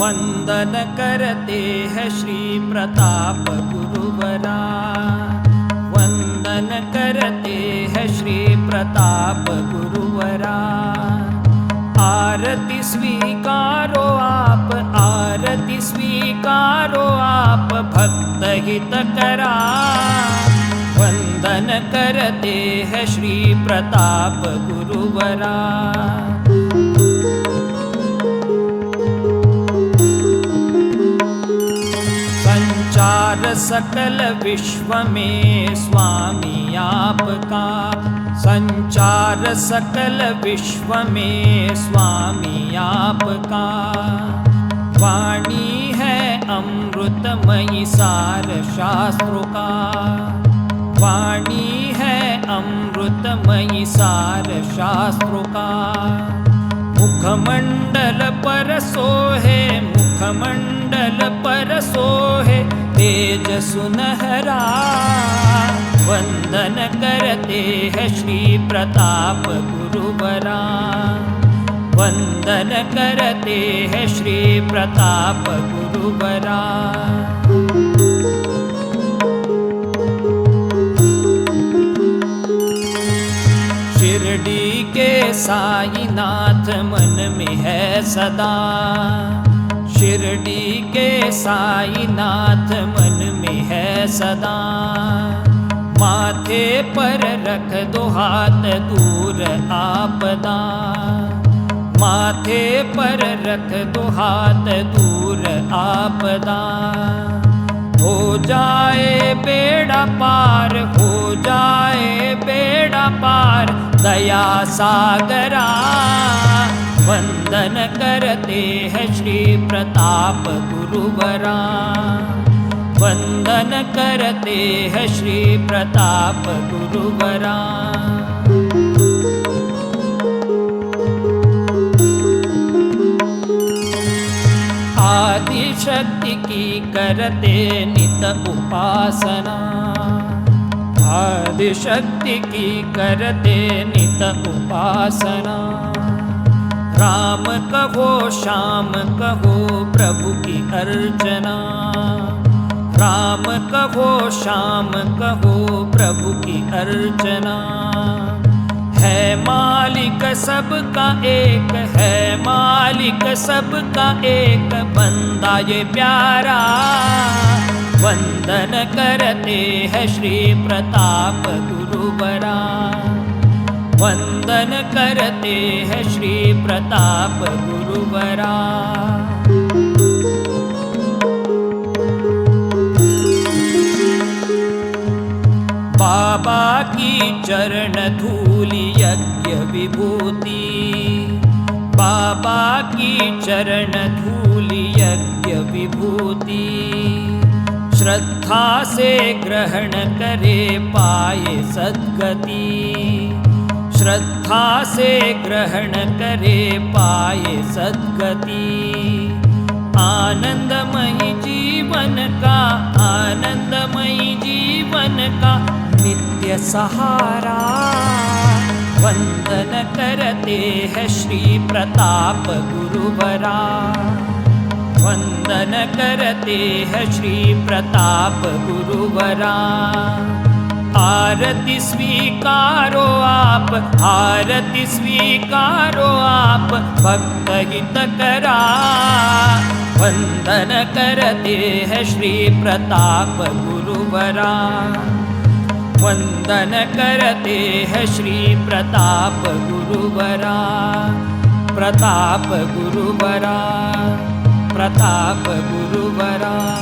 वंदन करते हैं श्री प्रताप गुरुवरा। वंदन करते हैं श्री प्रताप गुरुवरा। आरती स्वीकारो आप, आरती स्वीकारो आप, भक्त हितकरा। वंदन करते हैं श्री प्रताप गुरुवरा। संचार सकल विश्व में स्वामी आपका। संचार सकल विश्व में स्वामी आपका। वाणी है अमृतमयी सार शास्त्रों का। वाणी है अमृतमयी सार शास्त्रों का। मुखमंडल पर सोहे, मुखमंडल पर सोहे तेज सुनहरा। वंदन करते हैं श्री प्रताप गुरुवरा। वंदन करते हैं श्री प्रताप गुरुवरा। शिरडी के साईनाथ मन में है सदा। शिरडी के साईनाथ मन में है सदा। माथे पर रख दो हाथ दूर आपदा। माथे पर रख दो हाथ दूर आपदा। हो जाए बेड़ा पार, हो जाए बेड़ा पार दया सागरा। वंदन करते हैं श्री प्रताप गुरुवरा। वंदन करते हैं श्री प्रताप गुरुवरा। आदि शक्ति की करते नित उपासना। आदि शक्ति की करते नित उपासना। राम कहो श्याम कहो प्रभु की अर्चना। राम कहो श्याम कहो प्रभु की अर्चना। है मालिक सबका एक, है मालिक सबका एक, बंदा ये प्यारा। वंदन करते हैं श्री प्रताप गुरुवरा। वंदन करते हैं श्री प्रताप गुरुवरा। बाबा की चरण धूलि यज्ञ विभूति। बाबा की चरण धूलि यज्ञ विभूति। श्रद्धा से ग्रहण करे पाए सद्गति। श्रद्धा से ग्रहण करे पाए सद्गति। आनंदमयी जीवन का, आनंदमयी जीवन का नित्य सहारा। वंदन करते हैं श्री प्रताप गुरुवरा। वंदन करते हैं श्री प्रताप गुरुवरा। आरती स्वीकारो आप, आरती स्वीकारो आप, भक्त हितकरा। वंदन करते हैं श्री प्रताप गुरुवरा। वंदन करते हैं श्री प्रताप गुरुवरा। प्रताप गुरुवरा, प्रताप गुरुवरा।